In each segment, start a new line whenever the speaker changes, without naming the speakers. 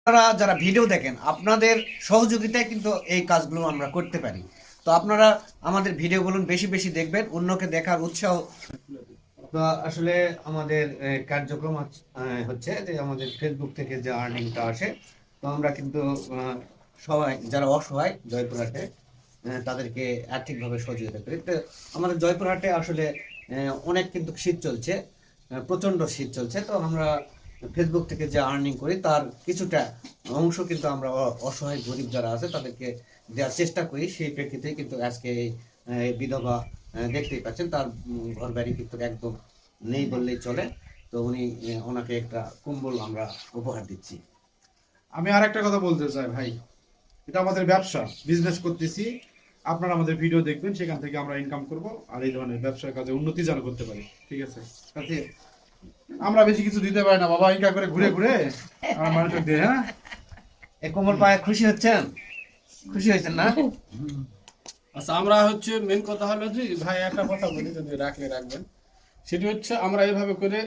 আপনারা যারা ভিডিও দেখেন আপনাদের সহযোগিতায় কিন্তু এই কাজগুলো আমরা করতে পারি। তো আপনারা আমাদের ভিডিওগুলো বেশি বেশি দেখবেন, অন্যকে দেখার উৎসাহ। তো আসলে আমাদের কার্যক্রম হচ্ছে যে আমাদের ফেসবুক থেকে যে আর্নিংটা আসে, তো আমরা কিন্তু সবাই যারা অসহায় জয়পুরহাটে তাদেরকে আর্থিকভাবে সহযোগিতা করি। তো আমাদের জয়পুরহাটে আসলে অনেক কিন্তু শীত চলছে, প্রচণ্ড শীত চলছে। তো আমরা ফেসবুক থেকে যে আর্নিং করি তার কিছুটা অংশ কিন্তু আমরা অসহায় গরিব যারা আছে তাদেরকে দেওয়ার চেষ্টা করি। সেই প্রেক্ষিতে কিন্তু আজকে এই বিধবা দেখতেই পাচ্ছেন, তার ঘর বাড়ি কিন্তু একদম নেই বললেই চলে। তো উনি ওনাকে একটা কম্বল আমরা উপহার দিচ্ছি।
আমি আর একটা কথা বলতে চাই ভাই, এটা আমাদের ব্যবসা, বিজনেস করতেছি। আপনারা আমাদের ভিডিও দেখবেন, সেখান থেকে আমরা ইনকাম করব, আর এই ধরনের ব্যবসার কাজে উন্নতি যেন করতে পারি। ঠিক আছে, কাজে আমরা বেশি কিছু দিতে পারি না বাবা, ইনকাম করে ঘুরে ঘুরে আমার মানুষের দিয়ে। হ্যাঁ,
এই কম্বল পায়ে খুশি হচ্ছেন? খুশি হয়েছেন না?
আচ্ছা, আমরা হচ্ছে মেন কথা হলো যে ভাই একটা কথা বলি, যদি রাখবেন, সেটি হচ্ছে আমরা এইভাবে করে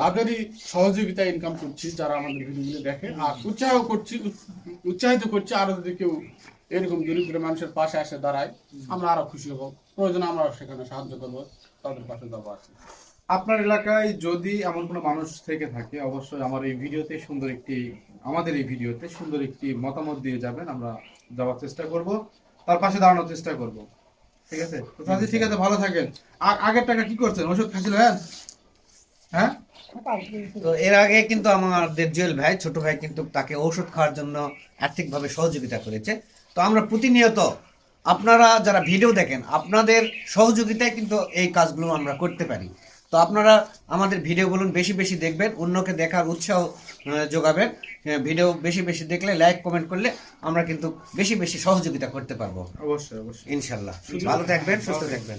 তাদেরই সহযোগিতা ইনকাম করছি যারা আমাদের ভিডিওগুলো দেখে, আর উৎসাহিত করছি আরো যদি কেউ এরকম দরিদ্র মানুষের পাশে এসে দাঁড়ায়, আমরা আরো খুশি হব। প্রয়োজনে আমরা সেখানে সাহায্য করবো, তাদের পাশে যাবো আর কি।
আপনার এলাকায় যদি এমন কোনো মানুষ থেকে থাকে, অবশ্যই আমাদের এই ভিডিওতে সুন্দর একটি মতামত দিয়ে যাবেন, আমরা যাওয়ার চেষ্টা করব, তার পাশে দাঁড়ানোর চেষ্টা করব। ঠিক আছে, তো তাহলে ঠিক আছে, ভালো থাকেন। আর আগের টাকা কি করছেন, ওষুধ খাচ্ছিলেন? হ্যাঁ,
তো এর আগে কিন্তু আমাদের জুয়েল ভাই, ছোট ভাই, কিন্তু তাকে ঔষধ খাওয়ার জন্য আর্থিকভাবে সহযোগিতা করেছে। তো আমরা প্রতিনিয়ত আপনারা যারা ভিডিও দেখেন আপনাদের সহযোগিতায় কিন্তু এই কাজগুলো আমরা করতে পারি। তো আপনারা আমাদের ভিডিওগুলো বেশি বেশি দেখবেন, অন্যকে দেখার উৎসাহ যোগাবেন। ভিডিও বেশি বেশি দেখলে, লাইক কমেন্ট করলে আমরা কিন্তু বেশি বেশি সহযোগিতা করতে পারবো
অবশ্যই অবশ্যই।
ইনশাল্লাহ। ভালো থাকবেন, সুস্থ থাকবেন।